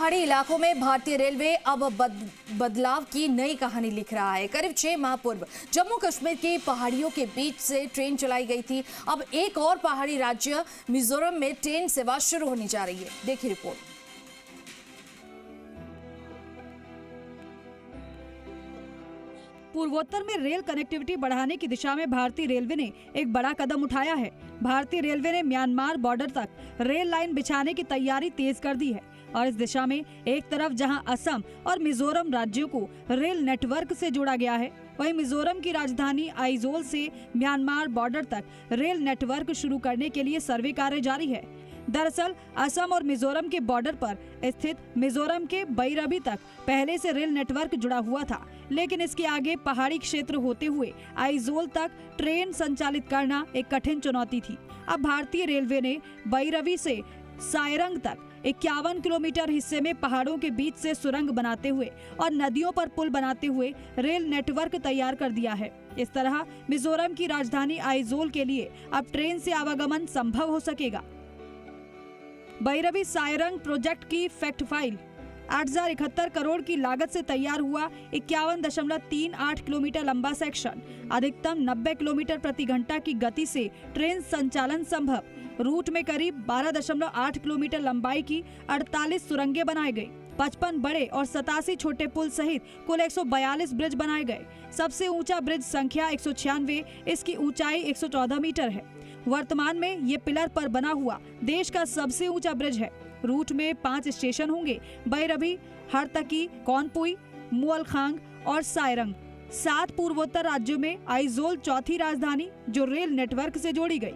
पहाड़ी इलाकों में भारतीय रेलवे अब बदलाव की नई कहानी लिख रहा है। करीब 6 माह पूर्व जम्मू कश्मीर की पहाड़ियों के बीच से ट्रेन चलाई गई थी। अब एक और पहाड़ी राज्य मिजोरम में ट्रेन सेवा शुरू होने जा रही है। देखिए रिपोर्ट। पूर्वोत्तर में रेल कनेक्टिविटी बढ़ाने की दिशा में भारतीय रेलवे ने एक बड़ा कदम उठाया है। भारतीय रेलवे ने म्यांमार बॉर्डर तक रेल लाइन बिछाने की तैयारी तेज कर दी है और इस दिशा में एक तरफ जहां असम और मिजोरम राज्यों को रेल नेटवर्क से जोड़ा गया है, वहीं मिजोरम की राजधानी आइजोल से म्यांमार बॉर्डर तक रेल नेटवर्क शुरू करने के लिए सर्वे कार्य जारी है। दरअसल असम और मिजोरम के बॉर्डर पर स्थित मिजोरम के बैरबी तक पहले से रेल नेटवर्क जुड़ा हुआ था, लेकिन इसके आगे पहाड़ी क्षेत्र होते हुए आइजोल तक ट्रेन संचालित करना एक कठिन चुनौती थी। अब भारतीय रेलवे ने बैरबी से सायरंग तक 51 किलोमीटर हिस्से में पहाड़ों के बीच से सुरंग बनाते हुए और नदियों पर पुल बनाते हुए रेल नेटवर्क तैयार कर दिया है। इस तरह मिजोरम की राजधानी आइजोल के लिए अब ट्रेन से आवागमन संभव हो सकेगा। बैरबी सायरंग प्रोजेक्ट की फैक्ट फाइल 8071 करोड़ की लागत से तैयार हुआ 51.38 किलोमीटर लंबा सेक्शन, अधिकतम 90 किलोमीटर प्रति घंटा की गति से ट्रेन संचालन संभव। रूट में करीब 12.8 किलोमीटर लंबाई की 48 सुरंगें बनाई गई, 55 बड़े और 87 छोटे पुल सहित कुल 142 ब्रिज बनाए गए। सबसे ऊंचा ब्रिज संख्या 196, इसकी ऊंचाई 114 मीटर है। वर्तमान में ये पिलर पर बना हुआ देश का सबसे ऊंचा ब्रिज है। रूट में 5 स्टेशन होंगे: बैरबी, हरतकी, कौनपुई, मुअलखांग और सायरंग। 7 पूर्वोत्तर राज्यों में आइजोल चौथी राजधानी जो रेल नेटवर्क से जोड़ी गई।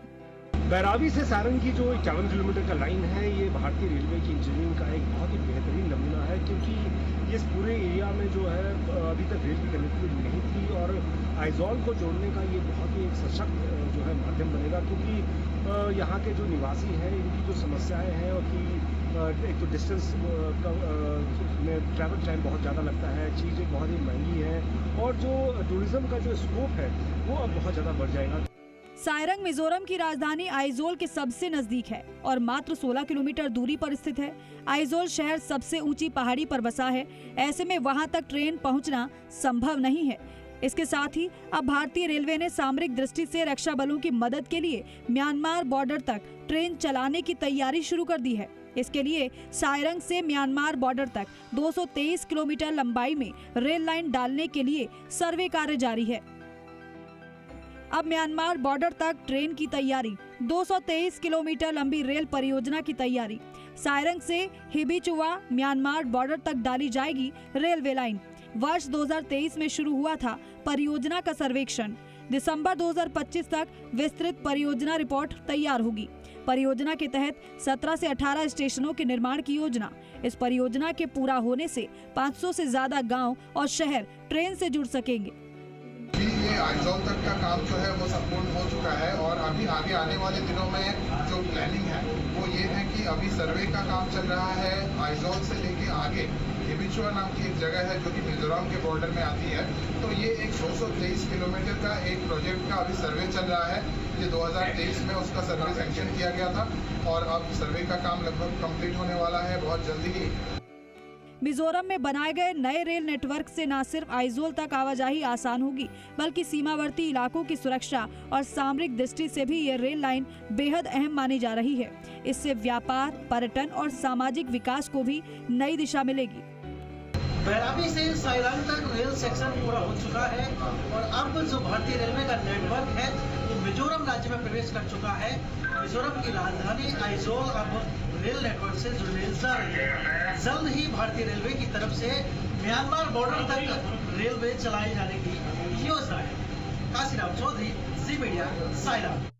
बैराबी से सारंग की जो 51 किलोमीटर का लाइन है, ये भारतीय रेलवे की इंजीनियरिंग का एक बहुत ही बेहतरीन नमूना है, क्योंकि इस पूरे एरिया में जो है अभी तक रेल की कनेक्टिविटी नहीं थी और आइजोल को जोड़ने का ये बहुत ही एक सशक्त जो है माध्यम बनेगा, क्योंकि यहाँ के जो निवासी हैं इनकी जो समस्याएं हैं और कि एक तो डिस्टेंस में ट्रैवल टाइम बहुत ज़्यादा लगता है, चीज़ें बहुत ही महंगी हैं और जो टूरिज्म का जो स्कोप है वो अब बहुत ज़्यादा बढ़ जाएगा। सायरंग मिजोरम की राजधानी आइजोल के सबसे नजदीक है और मात्र 16 किलोमीटर दूरी पर स्थित है। आइजोल शहर सबसे ऊंची पहाड़ी पर बसा है, ऐसे में वहां तक ट्रेन पहुंचना संभव नहीं है। इसके साथ ही अब भारतीय रेलवे ने सामरिक दृष्टि से रक्षा बलों की मदद के लिए म्यांमार बॉर्डर तक ट्रेन चलाने की तैयारी शुरू कर दी है। इसके लिए सायरंग से म्यांमार बॉर्डर तक 223 किलोमीटर लंबाई में रेल लाइन डालने के लिए सर्वे कार्य जारी है। अब म्यांमार बॉर्डर तक ट्रेन की तैयारी, 223 किलोमीटर लंबी रेल परियोजना की तैयारी। सायरंग से हिबिचुआ म्यांमार बॉर्डर तक डाली जाएगी रेलवे लाइन। वर्ष 2023 में शुरू हुआ था परियोजना का सर्वेक्षण। दिसंबर 2025 तक विस्तृत परियोजना रिपोर्ट तैयार होगी। परियोजना के तहत 17 से 18 स्टेशनों के निर्माण की योजना। इस परियोजना के पूरा होने से 500 से ज्यादा गांव और शहर ट्रेन से जुड़ सकेंगे। ये आइजोल तक का काम जो है वो संपूर्ण हो चुका है और अभी आगे आने वाले दिनों में जो प्लानिंग है वो ये है कि अभी सर्वे का काम चल रहा है। आइजोल से लेके आगे हिबिचुआ नाम की एक जगह है जो कि मिजोरम के बॉर्डर में आती है, तो ये एक 223 किलोमीटर का एक प्रोजेक्ट का अभी सर्वे चल रहा है। ये 2023 में उसका सर्वे सैंक्शन किया गया था और अब सर्वे का काम लगभग कंप्लीट होने वाला है बहुत जल्दी ही। मिजोरम में बनाए गए नए रेल नेटवर्क से न सिर्फ आइजोल तक आवाजाही आसान होगी, बल्कि सीमावर्ती इलाकों की सुरक्षा और सामरिक दृष्टि से भी ये रेल लाइन बेहद अहम मानी जा रही है। इससे व्यापार, पर्यटन और सामाजिक विकास को भी नई दिशा मिलेगी। बैराबी से सायरंग तक रेल सेक्शन पूरा हो चुका है और अब जो भारतीय रेलवे का नेटवर्क है वो मिजोरम राज्य में प्रवेश कर चुका है। मिजोरम की राजधानी आइजोल अब रेल नेटवर्क से जुड़ने जा रही है। जल्द ही भारतीय रेलवे की तरफ से म्यांमार बॉर्डर तक रेलवे चलाए जाने की योजना है। काशीराम चौधरी, जी मीडिया, सायरंग।